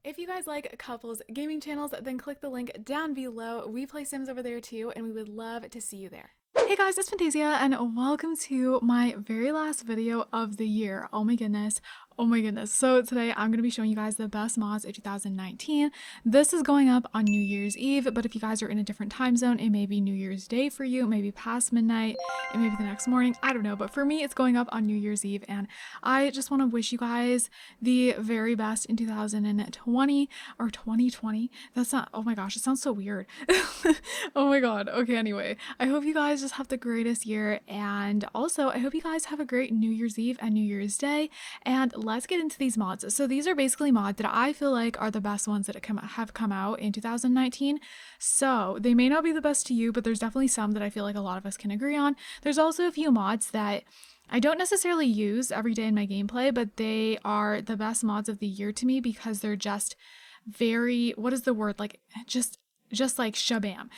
If you guys like couples gaming channels, then click the link down below. We play Sims over there too, and we would love to see you there. Hey guys, it's Fantayzia, and welcome to my very last video of the year. Oh my goodness. Oh my goodness. So today I'm going to be showing you guys the best mods of 2019. This is going up on New Year's Eve, but if you guys are in a different time zone, it may be New Year's Day for you, maybe past midnight, it may be the next morning. I don't know, but for me, it's going up on New Year's Eve, and I just want to wish you guys the very best in 2020 or 2020. That's not, oh my gosh, it sounds so weird. Oh my god. Okay, anyway, I hope you guys just have the greatest year, and also I hope you guys have a great New Year's Eve and New Year's Day. And let's get into these mods. So these are basically mods that I feel like are the best ones that have come out in 2019. So they may not be the best to you, but there's definitely some that I feel like a lot of us can agree on. There's also a few mods that I don't necessarily use every day in my gameplay, but they are the best mods of the year to me because they're just very, what is the word, like just like shabam.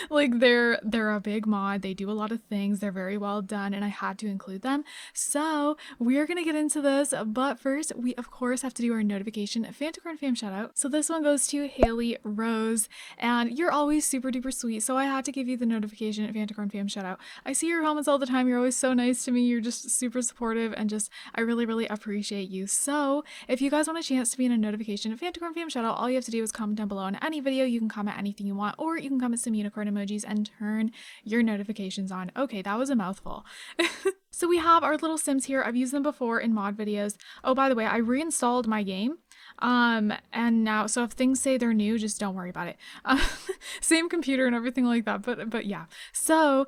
Like they're a big mod, they do a lot of things, they're very well done, and I had to include them. So we are gonna get into this, but first we of course have to do our notification Fantacorn fam shout out. So this one goes to Haley Rose, and you're always super duper sweet, so I had to give you the notification Fantacorn fam shout out. I see your comments all the time, you're always so nice to me, you're just super supportive, and just I really appreciate you. So if you guys want a chance to be in a notification Fantacorn fam shout out, all you have to do is comment down below on any video. You can comment anything you want, or you can comment some unicorn emojis and turn your notifications on. Okay, that was a mouthful. So we have our little Sims here. I've used them before in mod videos. Oh, by the way, I reinstalled my game. And now, so if things say they're new, just don't worry about it. Same computer and everything like that, but yeah. So,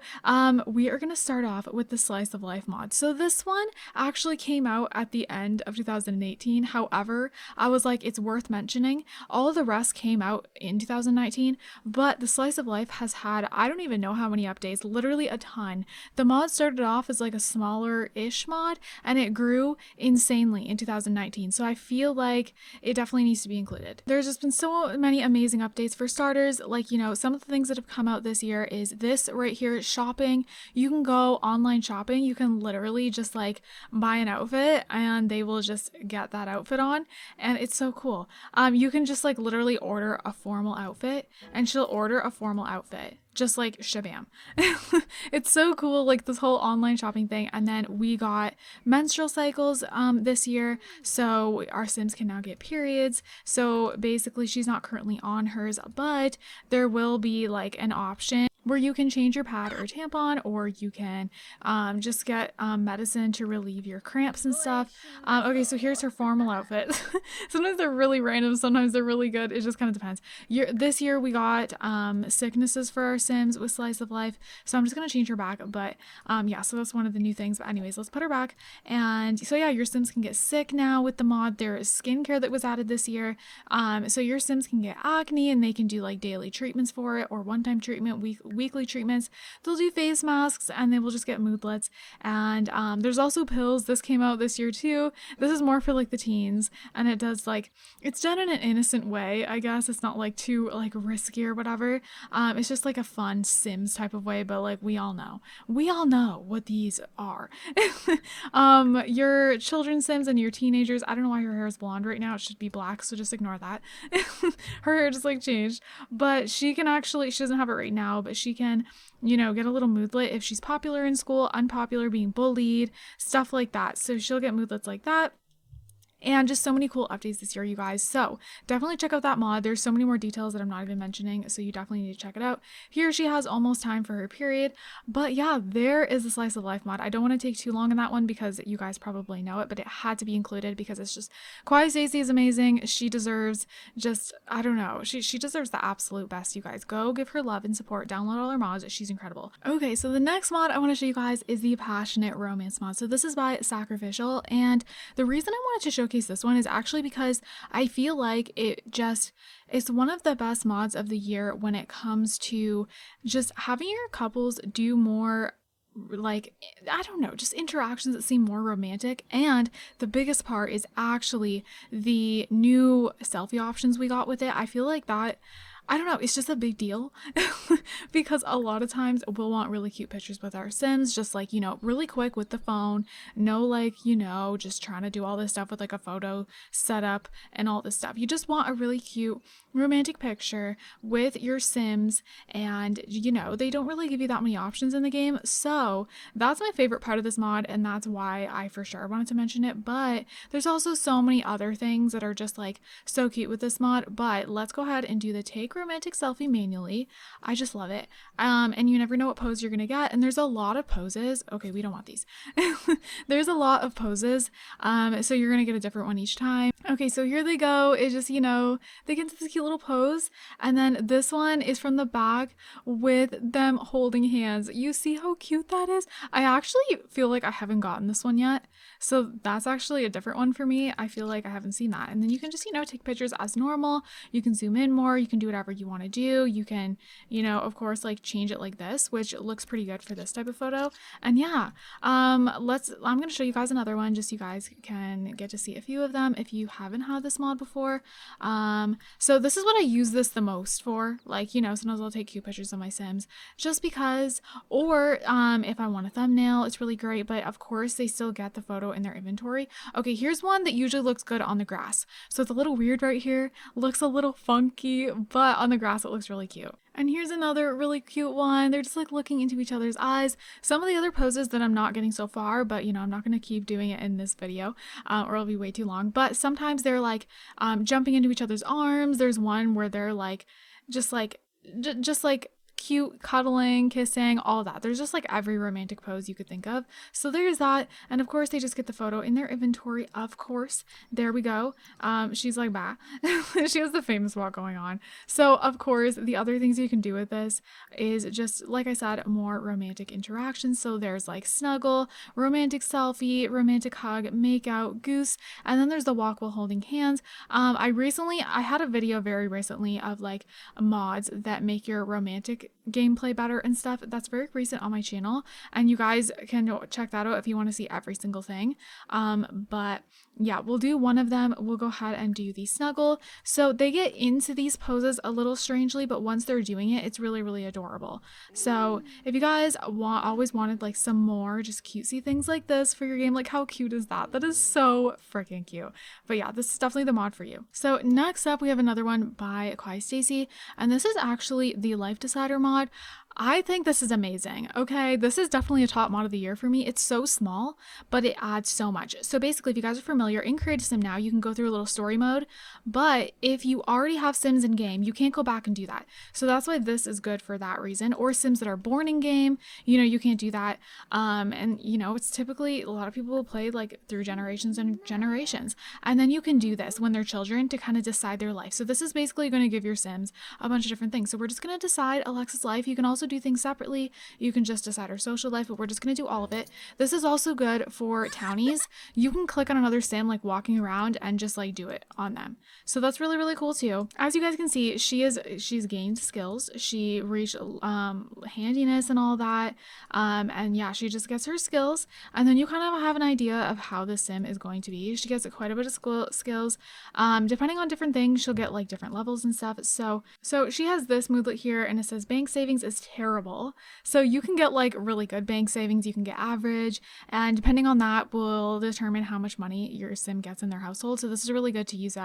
we are gonna start off with the Slice of Life mod. So this one actually came out at the end of 2018. However, I was like, it's worth mentioning. All of the rest came out in 2019, but the Slice of Life has had, I don't even know how many updates, literally a ton. The mod started off as like a smaller-ish mod, and it grew insanely in 2019. So I feel like it definitely needs to be included. There's just been so many amazing updates. For starters, like, you know, some of the things that have come out this year is this right here, shopping. You can go online shopping. You can literally just like buy an outfit and they will just get that outfit on, and it's so cool. You can just like literally order a formal outfit and she'll order a formal outfit. Just like shabam. It's so cool, like this whole online shopping thing. And then we got menstrual cycles this year, so our Sims can now get periods. So basically she's not currently on hers, but there will be like an option where you can change your pad or tampon, or you can just get medicine to relieve your cramps and stuff. Okay, so here's her formal outfit. Sometimes they're really random, sometimes they're really good. It just kind of depends. This year we got sicknesses for our Sims with Slice of Life, so I'm just gonna change her back. But yeah, so that's one of the new things. But anyways, let's put her back. And so yeah, your Sims can get sick now with the mod. There is skincare that was added this year, so your Sims can get acne and they can do like daily treatments for it, or one-time treatment, weekly treatments. They'll do face masks, and they will just get moodlets. And there's also pills. This came out this year too. This is more for like the teens, and it does like, it's done in an innocent way, I guess. It's not like too like risky or whatever. It's just like a fun Sims type of way, but like we all know what these are. Your children's Sims and your teenagers, I don't know why her hair is blonde right now, it should be black, so just ignore that. Her hair just like changed, but she can actually, she doesn't have it right now, but she can, you know, get a little moodlet if she's popular in school, unpopular, being bullied, stuff like that. So she'll get moodlets like that. And just so many cool updates this year, you guys. So definitely check out that mod. There's so many more details that I'm not even mentioning, so you definitely need to check it out. Here she has almost time for her period. But yeah, there is the Slice of Life mod. I don't want to take too long on that one because you guys probably know it, but it had to be included because it's just, Stacey is amazing. She deserves just, I don't know, she deserves the absolute best, you guys. Go give her love and support. Download all her mods. She's incredible. Okay, so the next mod I want to show you guys is the Passionate Romance mod. So this is by Sacrificial, and the reason I wanted to showcase this one is actually because I feel like it's one of the best mods of the year when it comes to just having your couples do more, like, I don't know, just interactions that seem more romantic. And the biggest part is actually the new selfie options we got with it. I feel like that I don't know, it's just a big deal because a lot of times we'll want really cute pictures with our Sims, just like, you know, really quick with the phone. No, like, you know, just trying to do all this stuff with like a photo setup and all this stuff. You just want a really cute romantic picture with your Sims, and you know, they don't really give you that many options in the game. So that's my favorite part of this mod, and that's why I for sure wanted to mention it. But there's also so many other things that are just like so cute with this mod. But let's go ahead and do the take romantic selfie manually. I just love it. And you never know what pose you're gonna get, and there's a lot of poses. Okay, we don't want these. There's a lot of poses, so you're gonna get a different one each time. Okay, so here they go. It's just, you know, they get into this cute little pose, and then this one is from the back with them holding hands. You see how cute that is? I actually feel like I haven't gotten this one yet, so that's actually a different one for me. I feel like I haven't seen that. And then you can just, you know, take pictures as normal. You can zoom in more. You can do whatever you want to do. You can, you know, of course, like change it like this, which looks pretty good for this type of photo. And yeah, I'm gonna show you guys another one just so you guys can get to see a few of them if you haven't had this mod before. So this is what I use this the most for. Like, you know, sometimes I'll take cute pictures of my Sims just because, or if I want a thumbnail, it's really great. But of course, they still get the photo in their inventory. Okay, here's one that usually looks good on the grass. So it's a little weird right here, looks a little funky, but on the grass it looks really cute. And here's another really cute one. They're just like looking into each other's eyes. Some of the other poses that I'm not getting so far, but you know, I'm not going to keep doing it in this video or it'll be way too long. But sometimes they're like jumping into each other's arms. There's one where they're like, just like cute cuddling, kissing, all that. There's just like every romantic pose you could think of. So there's that. And of course they just get the photo in their inventory. Of course, there we go. She's like, bah. She has the famous walk going on. So of course the other things you can do with this is just, like I said, more romantic interactions. So there's like snuggle, romantic selfie, romantic hug, make out, goose, and then there's the walk while holding hands. I had a video very recently of like mods that make your romantic gameplay better and stuff. That's very recent on my channel, and you guys can check that out if you want to see every single thing. But yeah, we'll do one of them. We'll go ahead and do the snuggle. So they get into these poses a little strangely, but once they're doing it, it's really, really adorable. So if you guys always wanted like some more just cutesy things like this for your game, like how cute is that? That is so freaking cute. But yeah, this is definitely the mod for you. So next up, we have another one by Quiet Stacy, and this is actually the Life Decider mod. I think this is amazing. Okay, this is definitely a top mod of the year for me. It's so small, but it adds so much. So basically, if you guys are familiar, in Create a Sim now, you can go through a little story mode, but if you already have Sims in game, you can't go back and do that. So that's why this is good for that reason. Or Sims that are born in game, you know, you can't do that. And you know, it's typically, a lot of people will play like through generations and generations. And then you can do this when they're children to kind of decide their life. So this is basically going to give your Sims a bunch of different things. So we're just going to decide Alexa's life. You can also do things separately. You can just decide her social life, but we're just going to do all of it. This is also good for Townies. You can click on another Sim like walking around and just like do it on them. So that's really, really cool too. As you guys can see, she's gained skills. She reached handiness and all that. And yeah, she just gets her skills, and then you kind of have an idea of how the Sim is going to be. She gets quite a bit of skills. Depending on different things, she'll get like different levels and stuff. So she has this moodlet here, and it says bank savings is terrible. So you can get like really good bank savings, you can get average, and depending on that will determine how much money your Sim gets in their household. So this is really good to use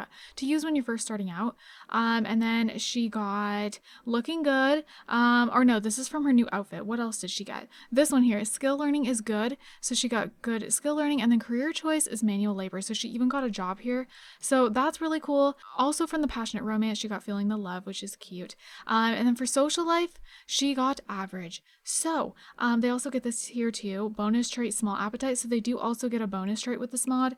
when you're first starting out. And then she got looking good, or no, this is from her new outfit. What else did she get? This one here, skill learning is good. So she got good skill learning, and then career choice is manual labor. So she even got a job here. So that's really cool. Also from the passionate romance, she got feeling the love, which is cute. And then for social life, she got average. So they also get this here too, bonus trait small appetite. So they do also get a bonus trait with this mod.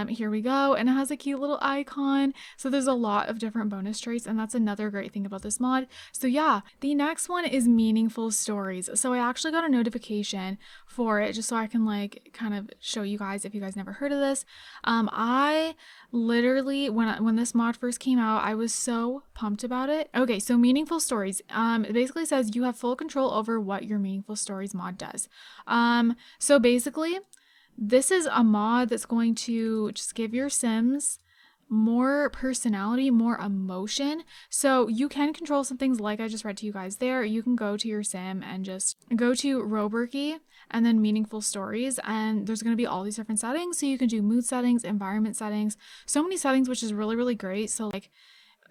Here we go, and it has a cute little icon. So there's a lot of different bonus traits, and that's another great thing about this mod. So yeah, the next one is meaningful stories. So I actually got a notification for it just so I can like kind of show you guys if you guys never heard of this. I literally, when this mod first came out, I was so pumped about it. Okay, so meaningful stories, it basically says you have full control over what your meaningful stories mod does. So basically this is a mod that's going to just give your Sims more personality, more emotion. So you can control some things like I just read to you guys there. You can go to your sim and just go to Roberkey and then meaningful stories, and there's going to be all these different settings. So you can do mood settings, environment settings, so many settings, which is really, really great. So like,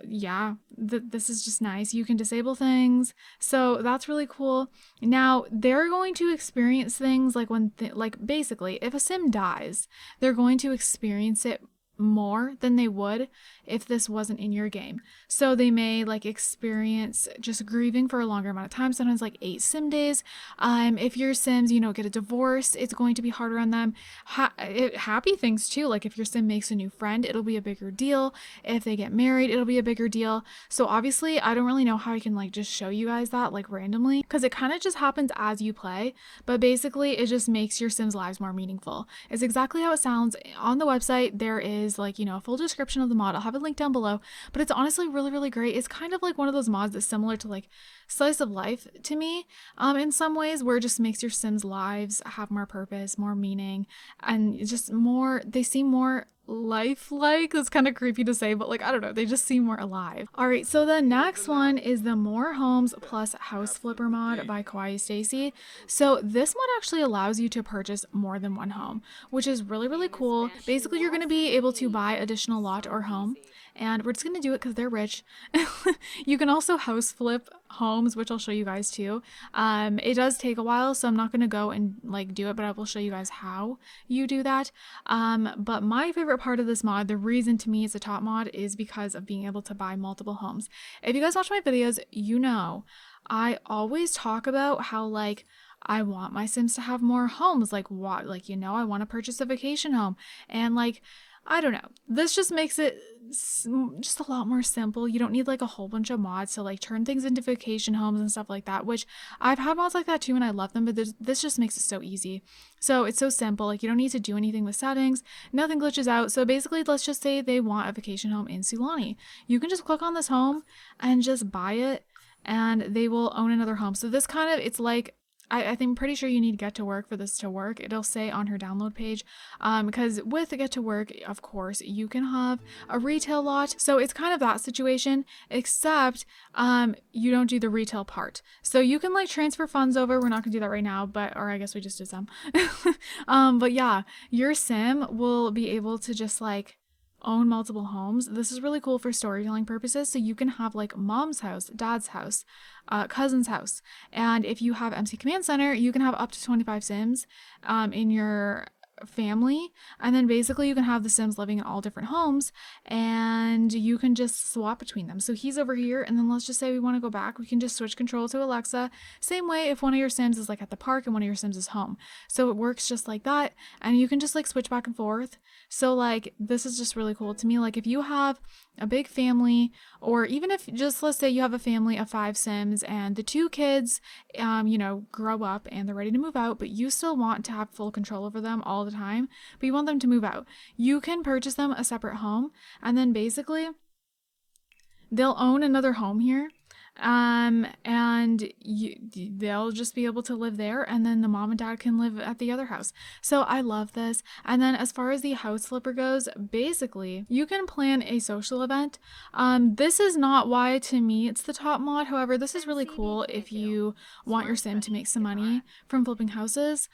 yeah, this is just nice. You can disable things, so that's really cool. Now they're going to experience things like when like basically if a sim dies, they're going to experience it more than they would if this wasn't in your game. So they may like experience just grieving for a longer amount of time, sometimes like 8 sim days. If your sims, you know, get a divorce, it's going to be harder on them. Happy things too, like if your sim makes a new friend, it'll be a bigger deal. If they get married, it'll be a bigger deal. So obviously I don't really know how I can like just show you guys that like randomly, because it kind of just happens as you play, but basically it just makes your sims lives more meaningful. It's exactly how it sounds. On the website there is like, you know, a full description of the mod. I'll have a link down below, but it's honestly really, really great. It's kind of like one of those mods that's similar to like Slice of Life to me, in some ways, where it just makes your sims lives have more purpose, more meaning, and just more, they seem more lifelike. That's kind of creepy to say, but like, I don't know, they just seem more alive. All right, so the next one is the More Homes Plus House Flipper mod by Kawaii Stacy. So this mod actually allows you to purchase more than one home, which is really, really cool. Basically, you're going to be able to buy additional lot or home, and we're just going to do it because they're rich. You can also house flip homes, which I'll show you guys too. It does take a while, so I'm not going to go and like do it, but I will show you guys how you do that. But my favorite part of this mod, the reason to me it's a top mod, is because of being able to buy multiple homes. If you guys watch my videos, you know I always talk about how like I want my sims to have more homes. Like what, like, you know, I want to purchase a vacation home, and like, I don't know, this just makes it just a lot more simple. You don't need like a whole bunch of mods to like turn things into vacation homes and stuff like that, which I've had mods like that too and I love them, but this just makes it so easy. So it's so simple, like you don't need to do anything with settings, nothing glitches out. So basically, let's just say they want a vacation home in Sulani. You can just click on this home and just buy it, and they will own another home. So this kind of, it's like, I think I'm pretty sure you need Get to Work for this to work. It'll say on her download page, because with Get to Work, of course, you can have a retail lot. So it's kind of that situation, except you don't do the retail part. So you can like transfer funds over. We're not gonna do that right now, but, or I guess we just did some. But yeah, your sim will be able to just like own multiple homes. This is really cool for storytelling purposes. So you can have like mom's house, dad's house, cousin's house. And if you have MC Command Center, you can have up to 25 sims in your family, and then basically you can have the sims living in all different homes, and you can just swap between them. So he's over here, and then let's just say we want to go back, we can just switch control to Alexa. Same way if one of your sims is like at the park and one of your sims is home. So it works just like that, and you can just like switch back and forth. So like, this is just really cool to me. Like if you have a big family, or even if just, let's say you have a family of 5 sims and the 2 kids you know, grow up and they're ready to move out, but you still want to have full control over them all the time, but you want them to move out, you can purchase them a separate home, and then basically they'll own another home here, and they'll just be able to live there, and then the mom and dad can live at the other house. So I love this. And then as far as the house flipper goes, basically you can plan a social event. This is not why to me it's the top mod. However, this is really cool if you want your sim to make some money from flipping houses.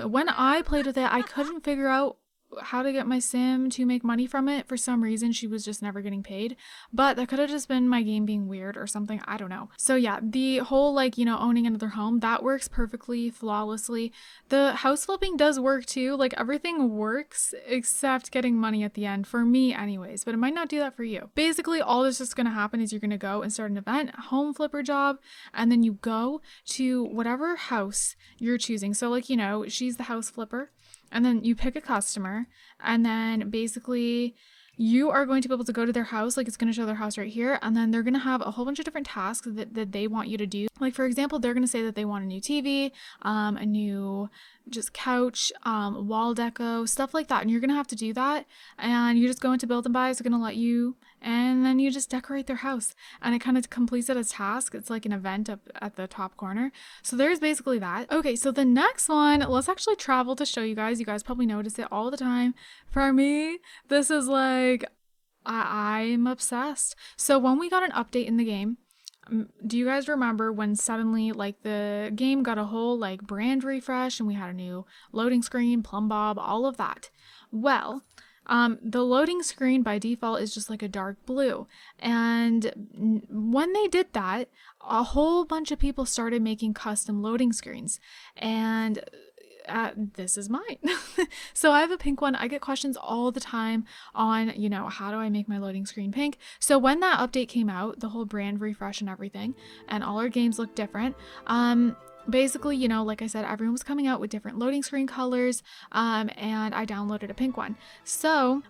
When I played with it, I couldn't figure out how to get my sim to make money from it. For some reason, she was just never getting paid, but that could have just been my game being weird or something, I don't know. So yeah, the whole like, you know, owning another home, that works perfectly, flawlessly. The house flipping does work too, like everything works except getting money at the end, for me anyways, but it might not do that for you. Basically, all that's just going to happen is you're going to go and start an event, home flipper job, and then you go to whatever house you're choosing. So like, you know, she's the house flipper, and then you pick a customer, and then basically you are going to be able to go to their house, like it's going to show their house right here, and then they're going to have a whole bunch of different tasks that they want you to do. Like for example, they're going to say that they want a new TV, a new just couch, wall deco, stuff like that, and you're going to have to do that, and you just go into build and buy, it's going to let you, and then you just decorate their house, and it kind of completes it as task. It's like an event up at the top corner. So there's basically that. Okay, so the next one, let's actually travel to show you guys. You guys probably notice it all the time. For me, this is like I'm obsessed. So when we got an update in the game, do you guys remember when suddenly like the game got a whole like brand refresh and we had a new loading screen, plumb bob, all of that? Well, the loading screen by default is just like a dark blue. And when they did that, a whole bunch of people started making custom loading screens. And this is mine. So I have a pink one. I get questions all the time on, how do I make my loading screen pink? So when that update came out, the whole brand refresh and everything, and all our games look different, basically, like I said, everyone was coming out with different loading screen colors, and I downloaded a pink one. So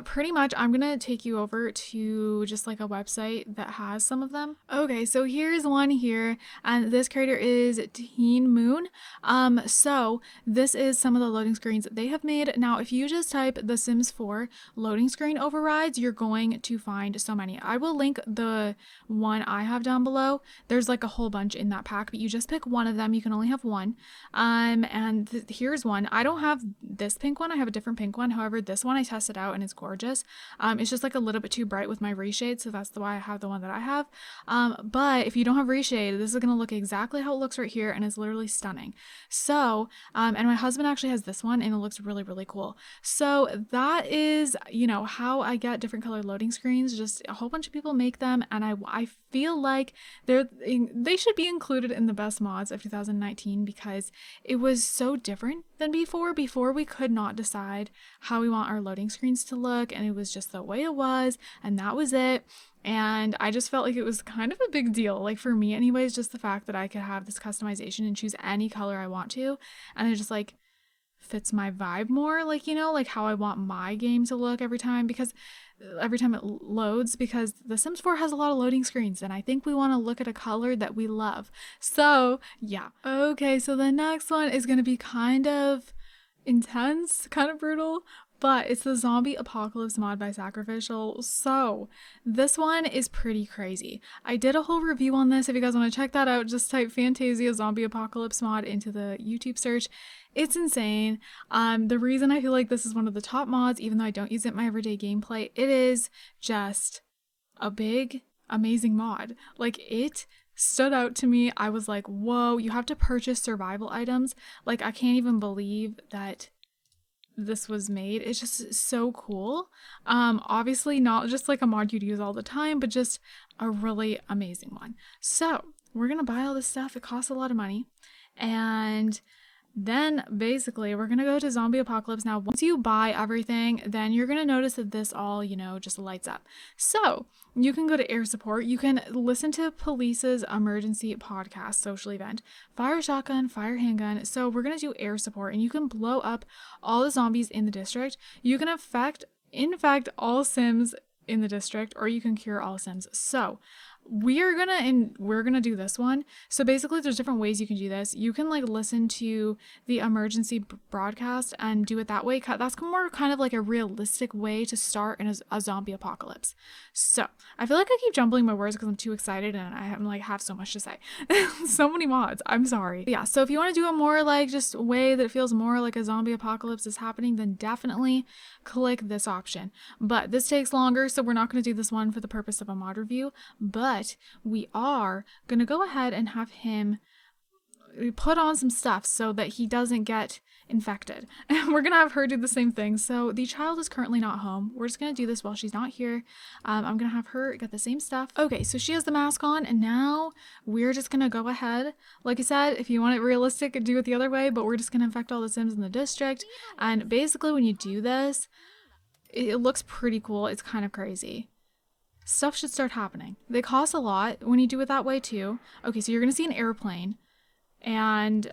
pretty much I'm gonna take you over to just like a website that has some of them. Okay, so here's one here, and this creator is Teen Moon. So this is some of the loading screens that they have made. Now, if you just type The Sims 4 loading screen overrides, you're going to find so many. I will link the one I have down below. There's like a whole bunch in that pack, but you just pick one of them. You can only have one. And here's one. I don't have this pink one. I have a different pink one. However, this one I tested out and it's gorgeous. It's just like a little bit too bright with my reshade, so that's why I have the one that I have. But if you don't have reshade, this is going to look exactly how it looks right here, and it's literally stunning. So, and my husband actually has this one, and it looks really, really cool. So that is, how I get different color loading screens. Just a whole bunch of people make them, and I feel like they should be included in the best mods of 2019 because it was so different than before. Before we could not decide how we want our loading screens to look, and it was just the way it was, and that was it. And I just felt like it was kind of a big deal, like for me anyways, just the fact that I could have this customization and choose any color I want to, and it just like fits my vibe more, like like how I want my game to look every time it loads, because The Sims 4 has a lot of loading screens, and I think we want to look at a color that we love. So yeah. Okay, so the next one is going to be kind of intense, kind of brutal, but it's the Zombie Apocalypse mod by Sacrificial. So this one is pretty crazy. I did a whole review on this. If you guys want to check that out, just type Fantayzia Zombie Apocalypse mod into the YouTube search. It's insane. The reason I feel like this is one of the top mods, even though I don't use it in my everyday gameplay, it is just a big, amazing mod. Like, it stood out to me. I was like, whoa, you have to purchase survival items. Like, I can't even believe that this was made. It's just so cool. Obviously not just like a mod you'd use all the time, but just a really amazing one. So we're gonna buy all this stuff. It costs a lot of money, and then basically we're gonna go to Zombie Apocalypse. Now, once you buy everything, then you're gonna notice that this all, just lights up. So you can go to air support. You can listen to police's emergency podcast, social event, fire shotgun, fire handgun. So we're gonna do air support, and you can blow up all the zombies in the district. You can infect all Sims in the district, or you can cure all Sims. So we're gonna do this one. So basically there's different ways you can do this. You can like listen to the emergency broadcast and do it that way. That's more kind of like a realistic way to start in a zombie apocalypse. So I feel like I keep jumbling my words because I'm too excited and I'm like have so much to say. So many mods, I'm sorry. But yeah, so if you want to do a more like just way that feels more like a zombie apocalypse is happening, then definitely click this option. But this takes longer, so we're not going to do this one for the purpose of a mod review, but we are going to go ahead and have him put on some stuff so that he doesn't get infected. And we're going to have her do the same thing. So the child is currently not home. We're just going to do this while she's not here. I'm going to have her get the same stuff. Okay, so she has the mask on, and now we're just going to go ahead. Like I said, if you want it realistic, do it the other way, but we're just going to infect all the Sims in the district. And basically when you do this, it looks pretty cool. It's kind of crazy. Stuff should start happening. They cost a lot when you do it that way too. Okay, so you're gonna see an airplane, and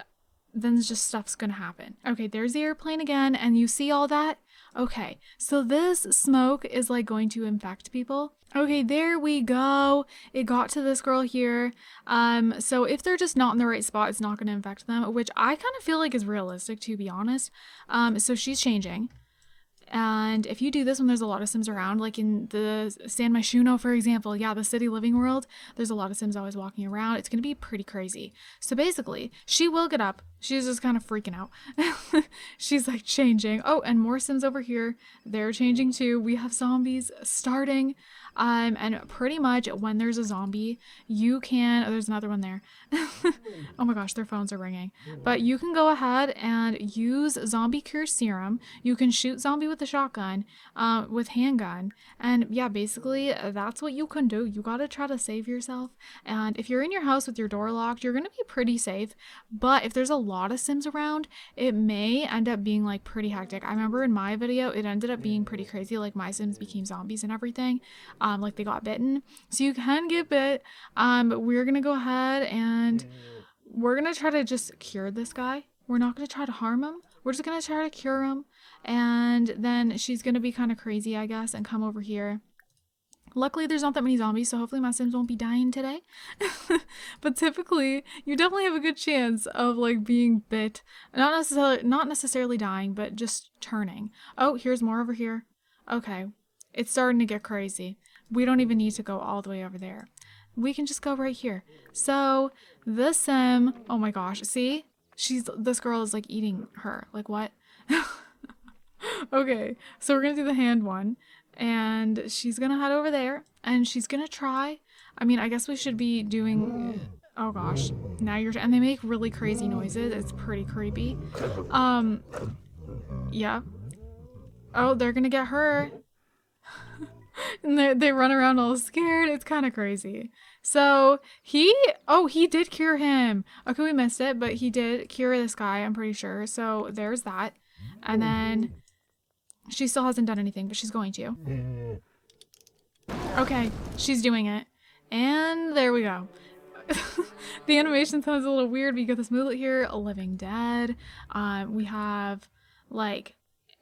then just stuff's gonna happen. Okay, there's the airplane again, and you see all that? Okay, so this smoke is like going to infect people. Okay, there we go. It got to this girl here. So if they're just not in the right spot, it's not gonna infect them, which I kind of feel like is realistic, to be honest. So she's changing. And if you do this when there's a lot of Sims around, like in the San Myshuno, for example, yeah, the city living world, there's a lot of Sims always walking around. It's going to be pretty crazy. So basically, she will get up. She's just kind of freaking out. She's like changing. Oh, and more Sims over here. They're changing too. We have zombies starting. And pretty much when there's a zombie, you can, oh, there's another one there. Oh my gosh, their phones are ringing. But you can go ahead and use zombie cure serum. You can shoot zombie with a shotgun, with handgun. And yeah, basically that's what you can do. You gotta try to save yourself. And if you're in your house with your door locked, you're gonna be pretty safe. But if there's a lot of Sims around, it may end up being like pretty hectic. I remember in my video, it ended up being pretty crazy. Like my Sims became zombies and everything. Like they got bitten. So you can get bit. But we're gonna go ahead and we're gonna try to just cure this guy. We're not gonna try to harm him. We're just gonna try to cure him. And then she's gonna be kind of crazy, I guess, and come over here. Luckily, there's not that many zombies, so hopefully my Sims won't be dying today. But typically, you definitely have a good chance of like being bit. Not necessarily dying, but just turning. Oh, here's more over here. Okay, it's starting to get crazy. We don't even need to go all the way over there. We can just go right here. So this Sim, oh my gosh, see? This girl is like eating her. Like what? Okay, so we're gonna do the hand one. And she's gonna head over there and she's gonna try. I mean, I guess we should be doing, oh gosh, now and they make really crazy noises. It's pretty creepy. Yeah. Oh, they're gonna get her. And they run around all scared. It's kind of crazy. So he did cure him. Okay, we missed it, but he did cure this guy, I'm pretty sure. So there's that. And then she still hasn't done anything, but she's going to. Okay, she's doing it. And there we go. The animation sounds a little weird. We got this moodlet here, a living dead. We have like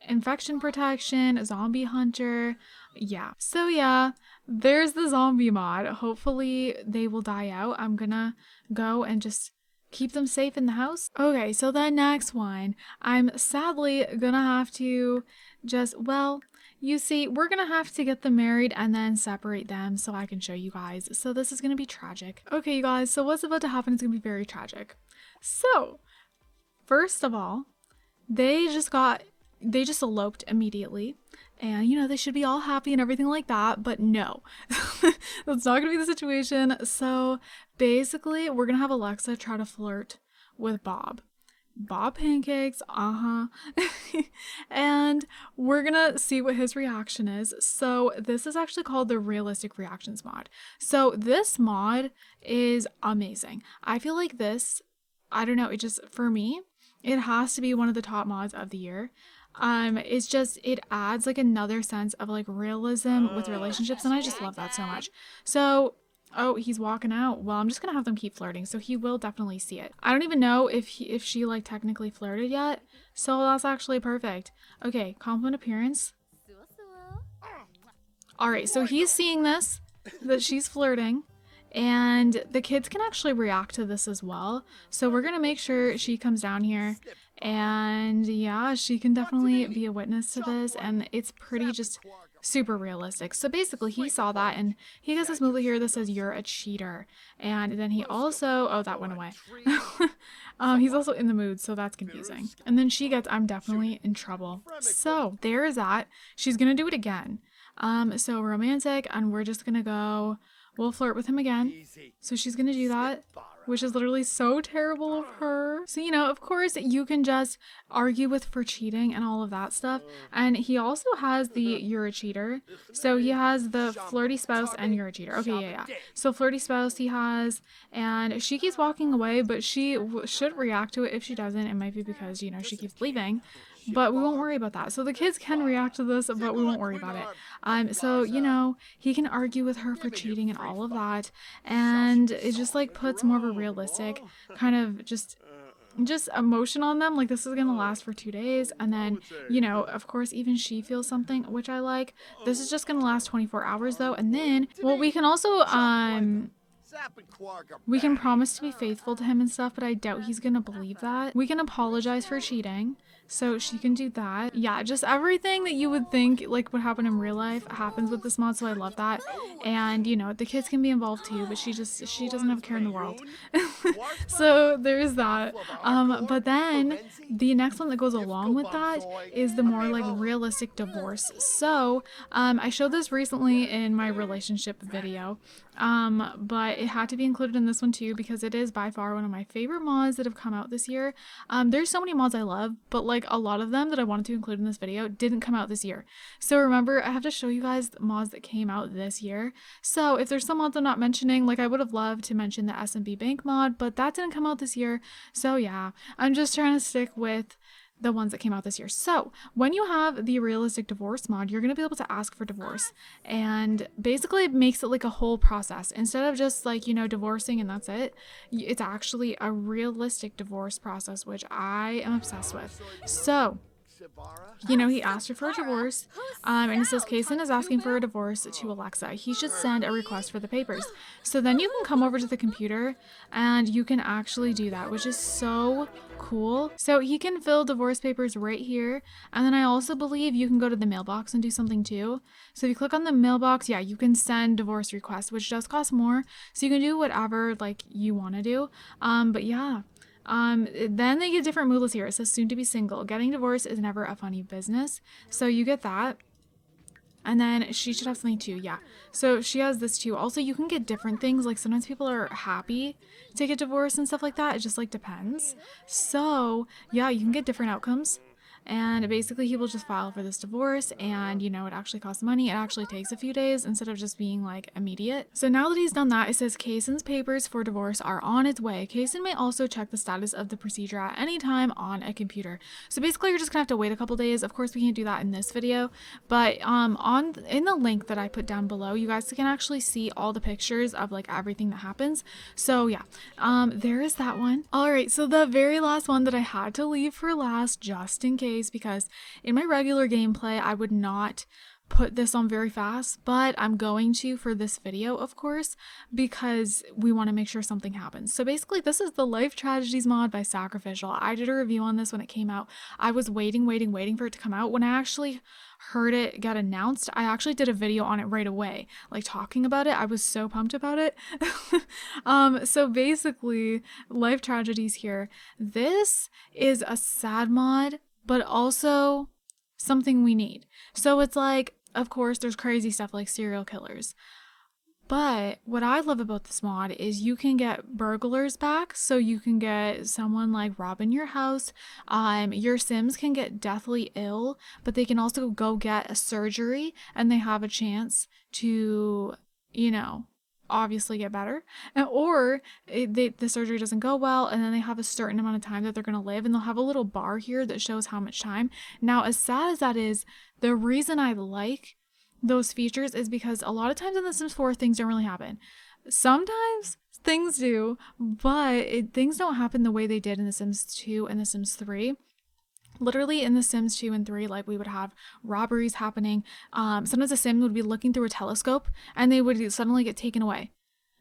infection protection, a zombie hunter. Yeah. So yeah, there's the zombie mod. Hopefully they will die out. I'm gonna go and just keep them safe in the house. Okay, so the next one, I'm sadly gonna have to just, well, you see, we're gonna have to get them married and then separate them so I can show you guys. So this is gonna be tragic. Okay, you guys, so what's about to happen is gonna be very tragic. So, first of all, they just eloped immediately. And, you know, they should be all happy and everything like that, but no. That's not gonna be the situation. So basically, we're gonna have Alexa try to flirt with Bob. Bob Pancakes, and we're gonna see what his reaction is. So this is actually called the Realistic Reactions mod. So this mod is amazing. I feel like this, I don't know, it just, for me, it has to be one of the top mods of the year. It's just, it adds like another sense of like realism with relationships, and I just love that so much. So, oh, he's walking out. Well, I'm just gonna have them keep flirting, so he will definitely see it. I don't even know if she like technically flirted yet, so that's actually perfect. Okay, compliment appearance. Alright, so he's seeing this, that she's flirting. And the kids can actually react to this as well. So we're going to make sure she comes down here. And yeah, she can definitely be a witness to this. And it's pretty just super realistic. So basically he saw that and he gets this movie here that says you're a cheater. And then he also, oh, that went away. He's also in the mood, so that's confusing. And then she gets, I'm definitely in trouble. So there is that. She's going to do it again. So romantic, and we're just going to go... We'll flirt with him again. So she's gonna do that, which is literally so terrible of her. So, you know, of course, you can just argue with for cheating and all of that stuff. And he also has the you're a cheater. So he has the flirty spouse and you're a cheater. Okay, yeah. So flirty spouse he has, and she keeps walking away, but she should react to it. If she doesn't, it might be because, you know, she keeps leaving. But we won't worry about that. So the kids can react to this, but we won't worry about it. So, you know, he can argue with her for cheating and all of that. And it just like puts more of a realistic kind of just emotion on them. Like this is gonna last for 2 days. And then, you know, of course, even she feels something, which I like. This is just gonna last 24 hours though. And then, well, we can also, We can promise to be faithful to him and stuff, but I doubt he's gonna believe that. We can apologize for cheating, so she can do that. Yeah, just everything that you would think like would happen in real life happens with this mod, so I love that. And you know, the kids can be involved too, but she doesn't have a care in the world. So there's that. But then the next one that goes along with that is the more like realistic divorce. So I showed this recently in my relationship video, but it had to be included in this one too because it is by far one of my favorite mods that have come out this year. There's so many mods I love, but like a lot of them that I wanted to include in this video didn't come out this year. So remember, I have to show you guys the mods that came out this year. So if there's some mods I'm not mentioning, like I would have loved to mention the SMB Bank mod, but that didn't come out this year. So yeah, I'm just trying to stick with the ones that came out this year. So when you have the realistic divorce mod, you're going to be able to ask for divorce, and basically it makes it like a whole process instead of just like, you know, divorcing and that's it. It's actually a realistic divorce process, which I am obsessed with. So you know, he asked her for a divorce, and it says Kason is asking for a divorce to Alexa. He should send a request for the papers. So then you can come over to the computer and you can actually do that, which is so cool. So he can fill divorce papers right here, and then I also believe you can go to the mailbox and do something too. So if you click on the mailbox, yeah, you can send divorce requests, which does cost more, so you can do whatever like you want to do. But yeah. Then they get different moodles here. It says soon to be single. Getting divorced is never a funny business. So you get that. And then she should have something too. Yeah. So she has this too. Also, you can get different things. Like sometimes people are happy to get divorced and stuff like that. It just like depends. So yeah, you can get different outcomes. And basically he will just file for this divorce, and you know, it actually costs money. It actually takes a few days instead of just being like immediate. So now that he's done that, it says Kason's papers for divorce are on its way. Kason may also check the status of the procedure at any time on a computer. So basically you're just gonna have to wait a couple days. Of course we can't do that in this video, but in the link that I put down below, you guys can actually see all the pictures of like everything that happens. So yeah, there is that one. All right, so the very last one that I had to leave for last just in case, because in my regular gameplay I would not put this on very fast, but I'm going to for this video, of course, because we want to make sure something happens. So basically this is the Life Tragedies mod by Sacrificial. I did a review on this when it came out. I was waiting for it to come out. When I actually heard it get announced, I actually did a video on it right away, like talking about it. I was so pumped about it. So basically Life Tragedies here. This is a sad mod, but also something we need. So it's like, of course, there's crazy stuff like serial killers. But what I love about this mod is you can get burglars back. So you can get someone like robbing your house. Your Sims can get deathly ill, but they can also go get a surgery and they have a chance to, you know, obviously get better, or the surgery doesn't go well and then they have a certain amount of time that they're going to live, and they'll have a little bar here that shows how much time. Now, as sad as that is, the reason I like those features is because a lot of times in The Sims 4 things don't really happen. Sometimes things do, but things don't happen the way they did in The Sims 2 and The Sims 3. Literally in The Sims 2 and 3, like we would have robberies happening. Sometimes a Sim would be looking through a telescope and they would suddenly get taken away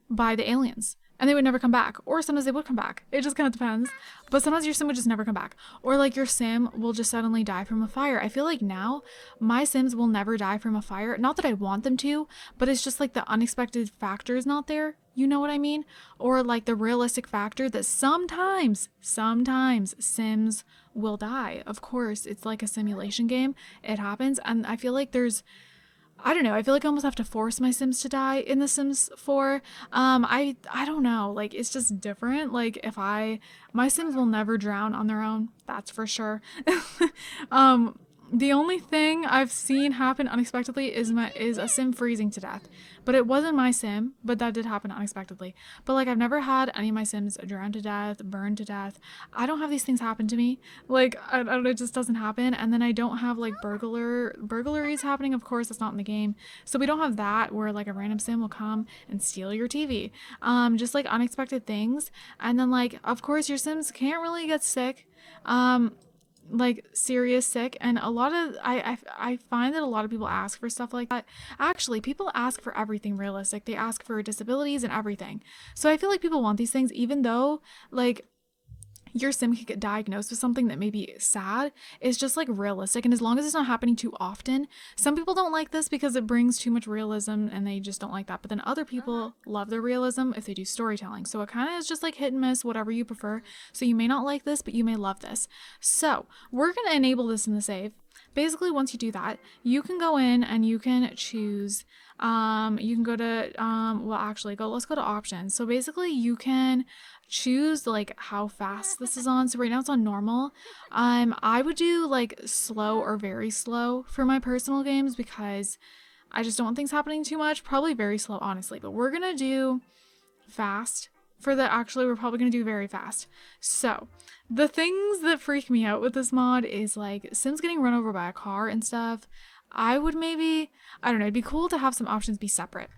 by the aliens and they would never come back. Or sometimes they would come back. It just kind of depends. But sometimes your Sim would just never come back. Or like your Sim will just suddenly die from a fire. I feel like now my Sims will never die from a fire. Not that I want them to, but it's just like the unexpected factor is not there. You know what I mean? Or like the realistic factor that sometimes Sims will die. Of course, it's like a simulation game. It happens. And I feel like I don't know. I feel like I almost have to force my Sims to die in The Sims 4. I don't know. Like, it's just different. Like, my Sims will never drown on their own. That's for sure. The only thing I've seen happen unexpectedly is a Sim freezing to death. But it wasn't my Sim, but that did happen unexpectedly. But like, I've never had any of my Sims drown to death, burn to death. I don't have these things happen to me. Like, I don't, it just doesn't happen. And then I don't have like burglaries happening. Of course, that's not in the game. So we don't have that where like a random Sim will come and steal your TV. Just like unexpected things. And then like, of course, your Sims can't really get sick. like serious sick, and a lot of I find that a lot of people ask for stuff like that. Actually, people ask for everything realistic. They ask for disabilities and everything. So I feel like people want these things even though like your sim could get diagnosed with something that may be sad. It's just like realistic, and as long as it's not happening too often. Some people don't like this because it brings too much realism and they just don't like that, but then other people love the realism if they do storytelling. So it kind of is just like hit and miss, whatever you prefer. So you may not like this, but you may love this. So we're going to enable this in the save. Basically, once you do that, you can go in and you can choose, you can go to, well, actually, let's go to options. So basically, you can choose like how fast this is on. So right now it's on normal. I would do like slow or very slow for my personal games because I just don't want things happening too much. Probably very slow, honestly, but we're gonna do fast. For the actually, we're probably gonna do very fast. So the things that freak me out with this mod is like Sims getting run over by a car and stuff. I would maybe, I don't know, it'd be cool to have some options be separate.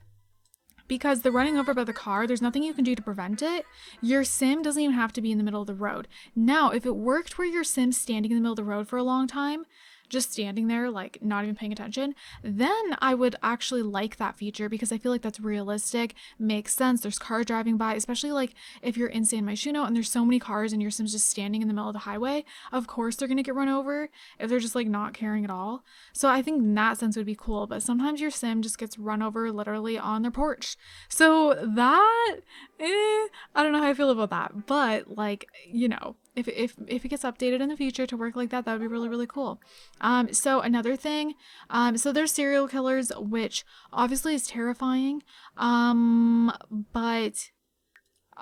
Because the running over by the car, there's nothing you can do to prevent it. Your sim doesn't even have to be in the middle of the road. Now, if it worked where your sim's standing in the middle of the road for a long time, just standing there, like not even paying attention, then I would actually like that feature because I feel like that's realistic, makes sense. There's cars driving by, especially like if you're in San Myshuno and there's so many cars and your sim's just standing in the middle of the highway, of course they're gonna get run over if they're just like not caring at all. So I think in that sense would be cool, but sometimes your sim just gets run over literally on their porch. So that, I don't know how I feel about that, but like, you know, if it gets updated in the future to work like that, that would be really, really cool. So another thing, so there's serial killers, which obviously is terrifying, but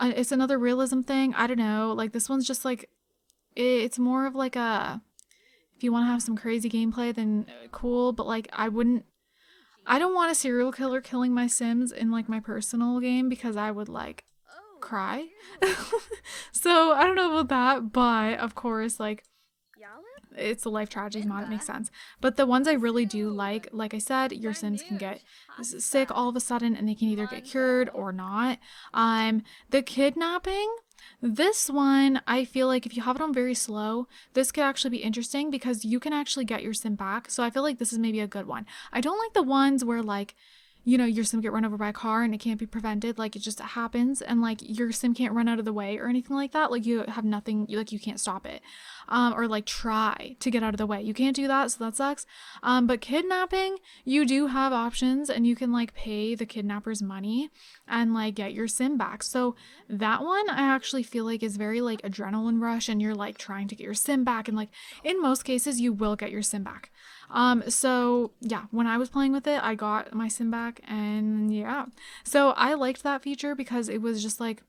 it's another realism thing. I don't know, like this one's just like, it's more of like a, if you want to have some crazy gameplay, then cool, but like I don't want a serial killer killing my Sims in like my personal game because I would like cry. So I don't know about that, but of course, like it's a life tragedy mod, it makes sense. But the ones I really do like I said, your Sims can get sick all of a sudden and they can either get cured or not. The kidnapping, this one, I feel like if you have it on very slow, this could actually be interesting because you can actually get your sim back. So I feel like this is maybe a good one. I don't like the ones where like, you know, your sim get run over by a car and it can't be prevented, like it just happens, and like your sim can't run out of the way or anything like that, like you have nothing, like you can't stop it, or like try to get out of the way, you can't do that, so that sucks. But kidnapping, you do have options and you can like pay the kidnappers money and like get your sim back. So that one I actually feel like is very like adrenaline rush and you're like trying to get your sim back, and like in most cases you will get your sim back. So yeah, when I was playing with it, I got my sim back, and yeah. So I liked that feature because it was just like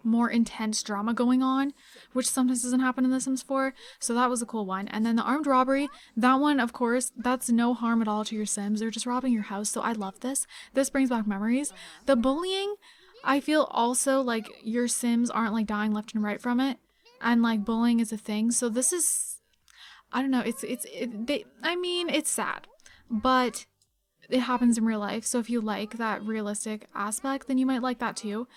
more intense drama going on, which sometimes doesn't happen in The Sims 4. So that was a cool one. And then the armed robbery, that one, of course, that's no harm at all to your Sims. They're just robbing your house. So I love this. This brings back memories. The bullying, I feel also like your Sims aren't like dying left and right from it. And like bullying is a thing. So this is, I don't know, I mean, it's sad, but it happens in real life. So if you like that realistic aspect, then you might like that too.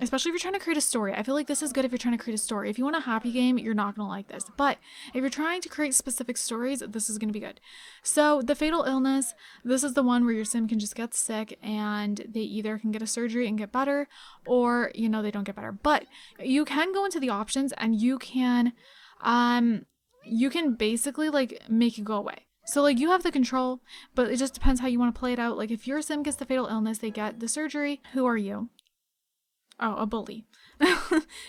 Especially if you're trying to create a story. I feel like this is good if you're trying to create a story. If you want a happy game, you're not going to like this. But if you're trying to create specific stories, this is going to be good. So the fatal illness, this is the one where your sim can just get sick and they either can get a surgery and get better, or, you know, they don't get better. But you can go into the options and you can basically like make it go away. So like you have the control, but it just depends how you want to play it out. Like if your sim gets the fatal illness, they get the surgery. Who are you? Oh, a bully.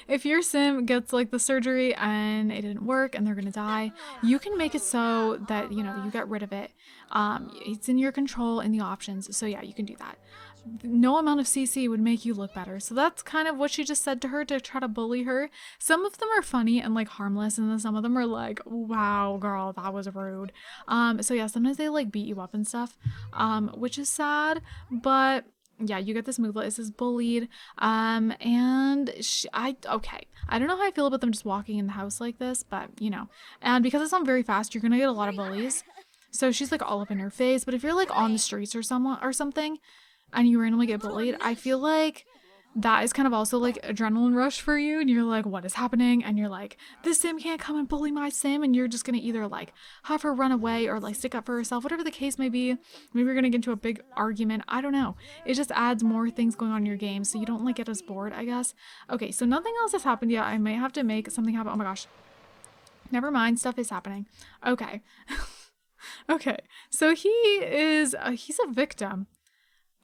If your sim gets like the surgery and it didn't work and they're gonna die, you can make it so that, you know, you get rid of it. It's in your control in the options. So yeah, you can do that. No amount of CC would make you look better. So that's kind of what she just said to her to try to bully her. Some of them are funny and like harmless, and then some of them are like, wow, girl, that was rude. So yeah, sometimes they like beat you up and stuff, which is sad, but yeah, you get this movelet. It says bullied. And okay. I don't know how I feel about them just walking in the house like this, but you know, and because it's on very fast, you're gonna get a lot of bullies. So she's like all up in her face. But if you're like on the streets or something, and you randomly get bullied, I feel like that is kind of also like adrenaline rush for you, and you're like, what is happening? And you're like, this sim can't come and bully my sim, and you're just gonna either like have her run away or like stick up for herself, whatever the case may be. Maybe you're gonna get into a big argument, I don't know. It just adds more things going on in your game so you don't like get as bored, I guess. Okay, so nothing else has happened yet. I may have to make something happen. Oh my gosh, never mind, stuff is happening. Okay. Okay, so he's a victim.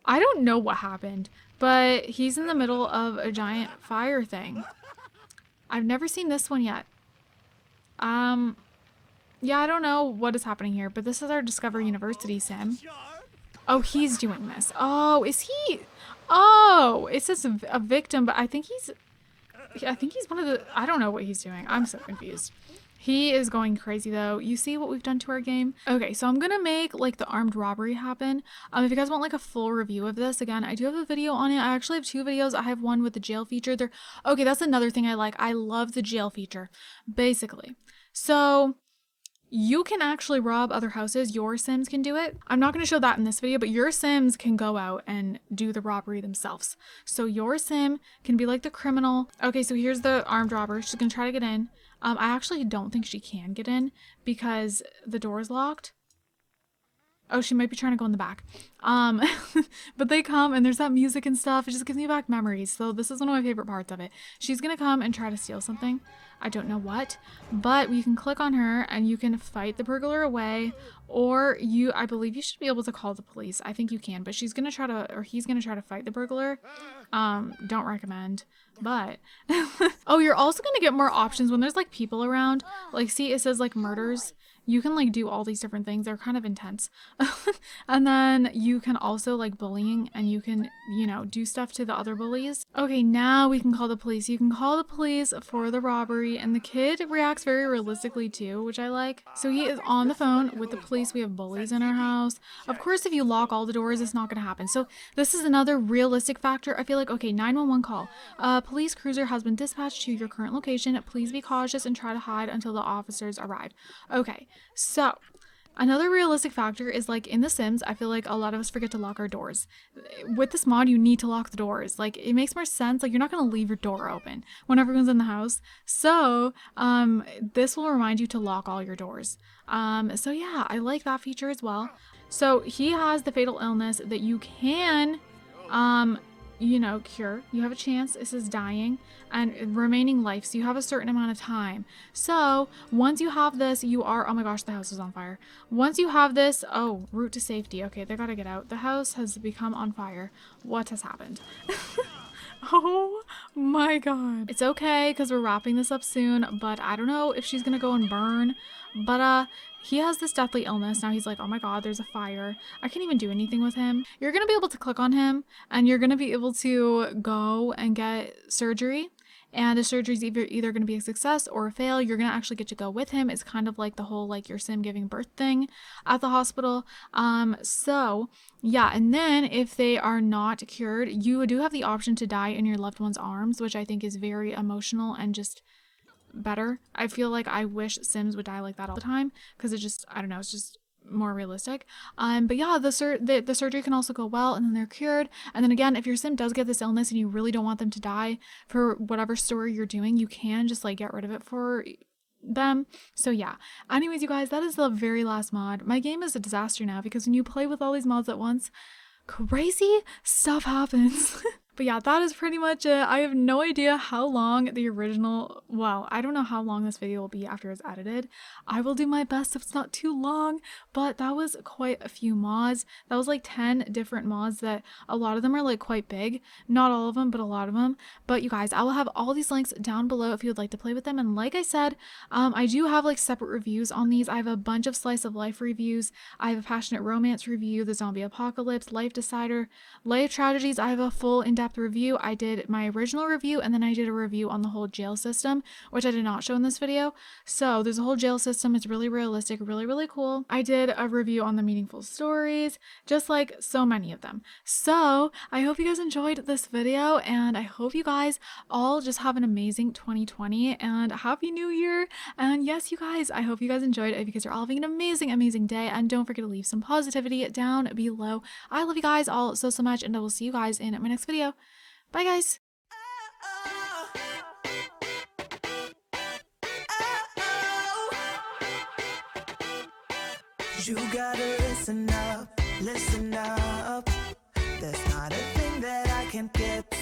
I don't know what happened, but he's in the middle of a giant fire thing. I've never seen this one yet. Yeah, I don't know what is happening here, but this is our Discover University sim. Oh, he's doing this. Oh, is he? Oh, it says a victim, but I think he's one of the, I don't know what he's doing. I'm so confused. He is going crazy though. You see what we've done to our game? Okay, so I'm gonna make like the armed robbery happen. If you guys want like a full review of this, again, I do have a video on it. I actually have 2 videos. I have one with the jail feature there. Okay, that's another thing I like. I love the jail feature, basically. So you can actually rob other houses. Your Sims can do it. I'm not going to show that in this video, but your Sims can go out and do the robbery themselves. So your Sim can be like the criminal. Okay, so here's the armed robber. She's going to try to get in. I actually don't think she can get in because the door is locked. Oh, she might be trying to go in the back. But they come and there's that music and stuff. It just gives me back memories. So this is one of my favorite parts of it. She's gonna come and try to steal something. I don't know what, but you can click on her and you can fight the burglar away, or I believe you should be able to call the police. I think you can, but she's gonna try to, or he's gonna try to fight the burglar. Don't recommend, but oh, you're also gonna get more options when there's like people around. Like, see, it says like murders. You can like do all these different things. They're kind of intense. And then you can also like bullying, and you can, you know, do stuff to the other bullies. Okay, now we can call the police. You can call the police for the robbery, and the kid reacts very realistically too, which I like. So he is on the phone with the police. We have bullies in our house. Of course, if you lock all the doors, it's not going to happen. So this is another realistic factor. I feel like, okay, 911 call. Police cruiser has been dispatched to your current location. Please be cautious and try to hide until the officers arrive. Okay. So, another realistic factor is like in The Sims, I feel like a lot of us forget to lock our doors. With this mod, you need to lock the doors. Like, it makes more sense. Like, you're not going to leave your door open when everyone's in the house. So, this will remind you to lock all your doors. So yeah, I like that feature as well. So, he has the fatal illness that you can, you know, cure. You have a chance. It says dying and remaining life. So you have a certain amount of time. So once you have this, you are, oh my gosh, the house is on fire. Once you have this, oh, route to safety. Okay, they gotta get out. The house has become on fire. What has happened? Oh my god. It's okay because we're wrapping this up soon, but I don't know if she's gonna go and burn. But he has this deathly illness. Now he's like, oh my god, there's a fire. I can't even do anything with him. You're gonna be able to click on him and you're gonna be able to go and get surgery. And the surgery is either going to be a success or a fail. You're going to actually get to go with him. It's kind of like the whole like your sim giving birth thing at the hospital. So yeah, and then if they are not cured, you do have the option to die in your loved one's arms, which I think is very emotional and just better. I feel like I wish Sims would die like that all the time because it just, I don't know, it's just more realistic. But yeah, the surgery can also go well and then they're cured. And then again, if your sim does get this illness and you really don't want them to die for whatever story you're doing, you can just like get rid of it for them. So yeah, anyways, you guys, that is the very last mod. My game is a disaster now because when you play with all these mods at once, crazy stuff happens. But yeah, that is pretty much it. I have no idea how long the original, well, I don't know how long this video will be after it's edited. I will do my best if it's not too long, but that was quite a few mods. That was like 10 different mods that a lot of them are like quite big. Not all of them, but a lot of them. But you guys, I will have all these links down below if you would like to play with them. And like I said, I do have like separate reviews on these. I have a bunch of slice of life reviews. I have a passionate romance review, the zombie apocalypse, life decider, life tragedies. I have a full in-depth review. I did my original review and then I did a review on the whole jail system, which I did not show in this video. So there's a whole jail system. It's really realistic, really cool. I did a review on the meaningful stories, just like so many of them. So I hope you guys enjoyed this video and I hope you guys all just have an amazing 2020 and happy new year. And yes, you guys, I hope you guys enjoyed it. If you guys are all having an amazing day, and don't forget to leave some positivity down below. I love you guys all so much and I will see you guys in my next video. Bye, guys. You gotta listen up, listen up. There's not a thing that I can't get